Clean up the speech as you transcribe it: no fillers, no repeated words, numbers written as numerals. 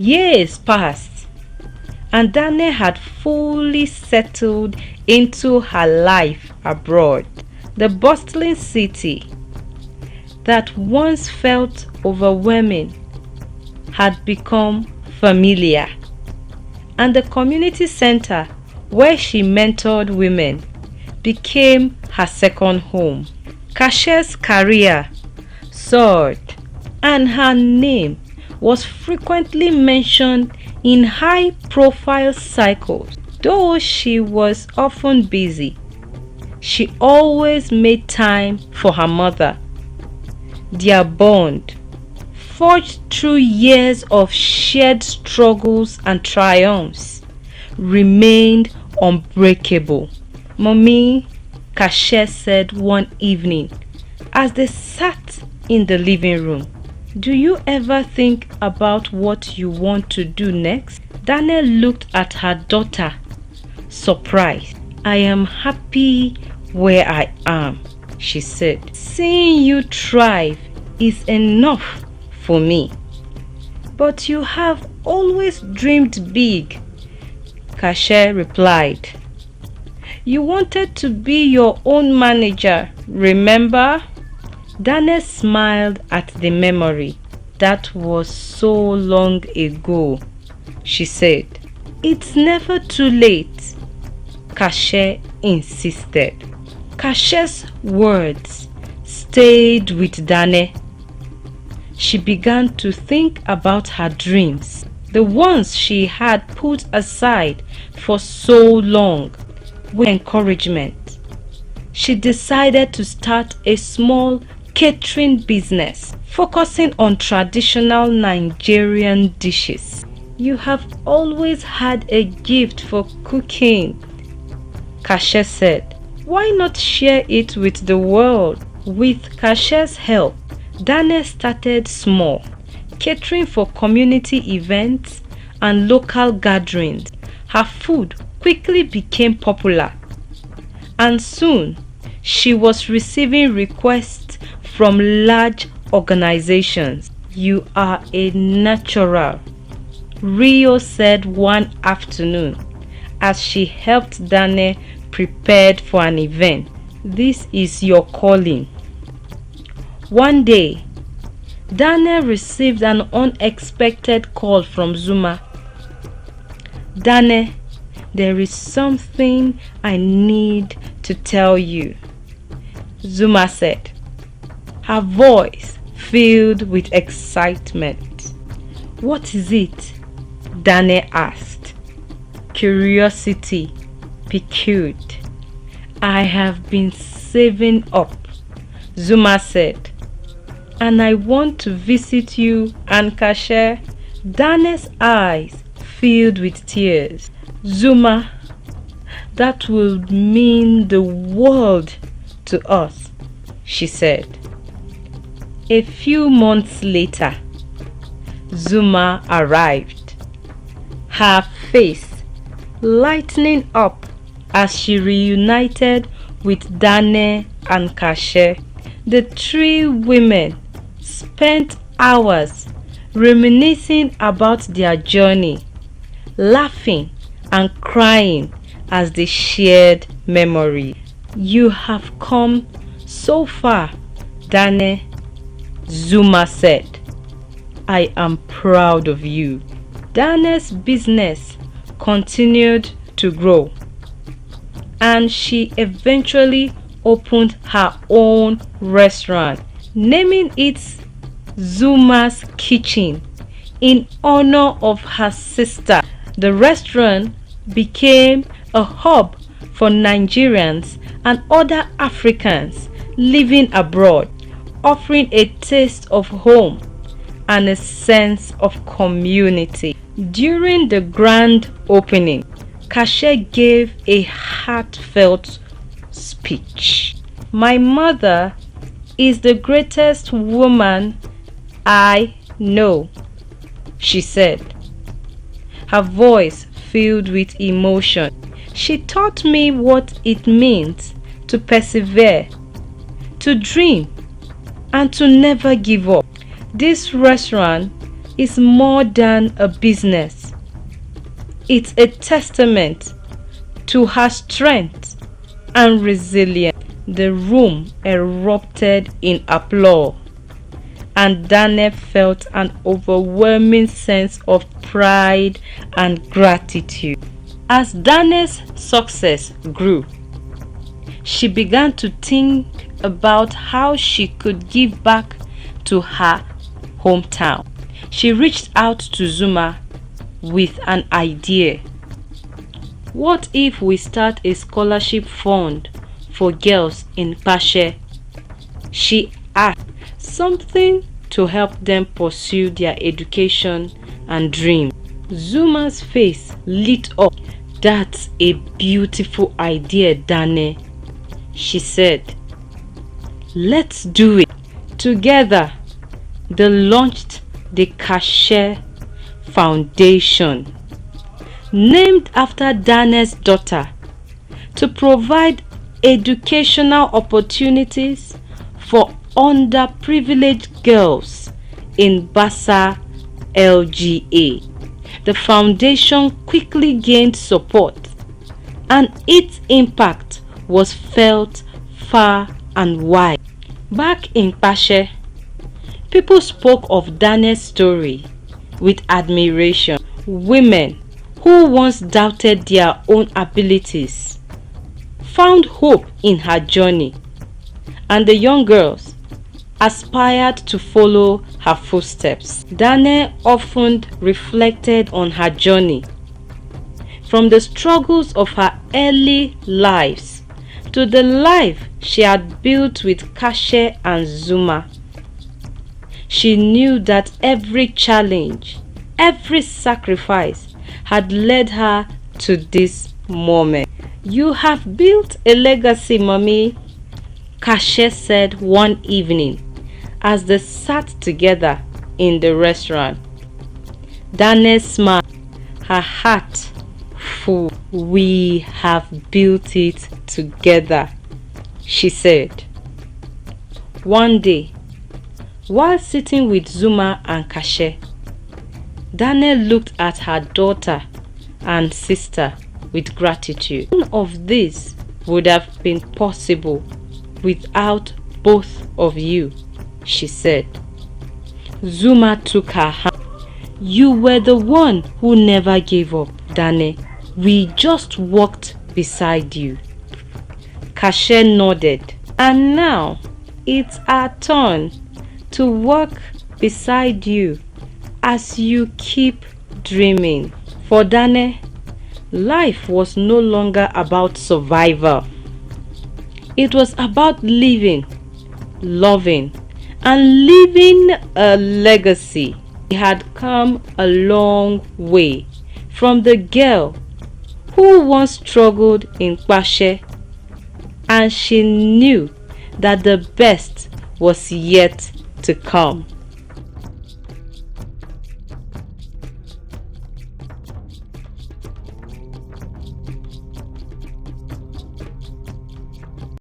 Years passed, and Dane had fully settled into her life abroad. The bustling city that once felt overwhelming had become familiar, and the community center where she mentored women became her second home. 𝐾𝐲's career soared, and her name was frequently mentioned in high-profile circles. Though she was often busy, she always made time for her mother. Their bond, forged through years of shared struggles and triumphs, remained unbreakable. "Mommy," 𝐾𝐲 said one evening as they sat in the living room, "do you ever think about what you want to do next?" Dane looked at her daughter, surprised. "I am happy where I am," she said. "Seeing you thrive is enough for me." "But you have always dreamed big," 𝐾𝐲 replied. "You wanted to be your own manager, remember?" Dane smiled at the memory. "That was so long ago," she said. "It's never too late," 𝐾𝐲 insisted. 𝐾𝐲's words stayed with Dane. She began to think about her dreams, the ones she had put aside for so long. With encouragement, she decided to start a small catering business focusing on traditional Nigerian dishes. "You have always had a gift for cooking," 𝐾𝐲 said. "Why not share it with the world?" With 𝐾𝐲's help, Dane started small, catering for community events and local gatherings. Her food quickly became popular, and soon she was receiving requests from large organizations. "You are a natural," Rio said one afternoon as she helped Dane prepare for an event. "This is your calling." One day, Dane received an unexpected call from Zuma. "Dane, there is something I need to tell you," Zuma said, her voice filled with excitement. "What is it?" Dane asked, curiosity piqued. "I have been saving up," Zuma said, "and I want to visit you and 𝐾𝐲." Dane's eyes filled with tears. "Zuma, that will mean the world to us," she said. A few months later, Zuma arrived, her face lightening up as she reunited with Dane and 𝐾𝐲. The three women spent hours reminiscing about their journey, laughing and crying as they shared memory. "You have come so far, Dane," Zuma said. "I am proud of you." Dane's business continued to grow, and she eventually opened her own restaurant, naming it Zuma's Kitchen in honor of her sister. The restaurant became a hub for Nigerians and other Africans living abroad, offering a taste of home and a sense of community. During the grand opening, 𝐾𝐲 gave a heartfelt speech. "My mother is the greatest woman I know," she said, her voice filled with emotion. "She taught me what it means to persevere, to dream, and to never give up. This restaurant is more than a business. It's a testament to her strength and resilience. The room erupted in applause, and Dane felt an overwhelming sense of pride and gratitude. As Dane's success grew, she began to think about how she could give back to her hometown. She reached out to Zuma with an idea. What if we start a scholarship fund for girls in Kpanche? She asked, something to help them pursue their education and dreams. Zuma's face lit up. That's a beautiful idea, Dane, she said. Let's do it. Together, they launched the Kpanche Foundation, named after Dane's daughter, to provide educational opportunities for underprivileged girls in Bassa LGA. The foundation quickly gained support, and its impact was felt far and wide. Back in Kpanche, people spoke of Dane's story with admiration. Women who once doubted their own abilities found hope in her journey, and the young girls aspired to follow her footsteps. Dane often reflected on her journey, from the struggles of her early lives to the life she had built with Kpanche and Zuma. She knew that every challenge, every sacrifice had led her to this moment. You have built a legacy, Mommy, Kpanche said one evening as they sat together in the restaurant. Dane smiled, her heart full. We have built it together, she said. One day, while sitting with Zuma and Kpanche, Dane looked at her daughter and sister with gratitude. None of this would have been possible without both of you, she said. Zuma took her hand. You were the one who never gave up, Dane. We just walked beside you. Kpanche nodded. And now it's our turn to walk beside you as you keep dreaming. For Dane, life was no longer about survival. It was about living, loving, and leaving a legacy. She had come a long way from the girl who once struggled in Kpanche, and she knew that the best was yet to come.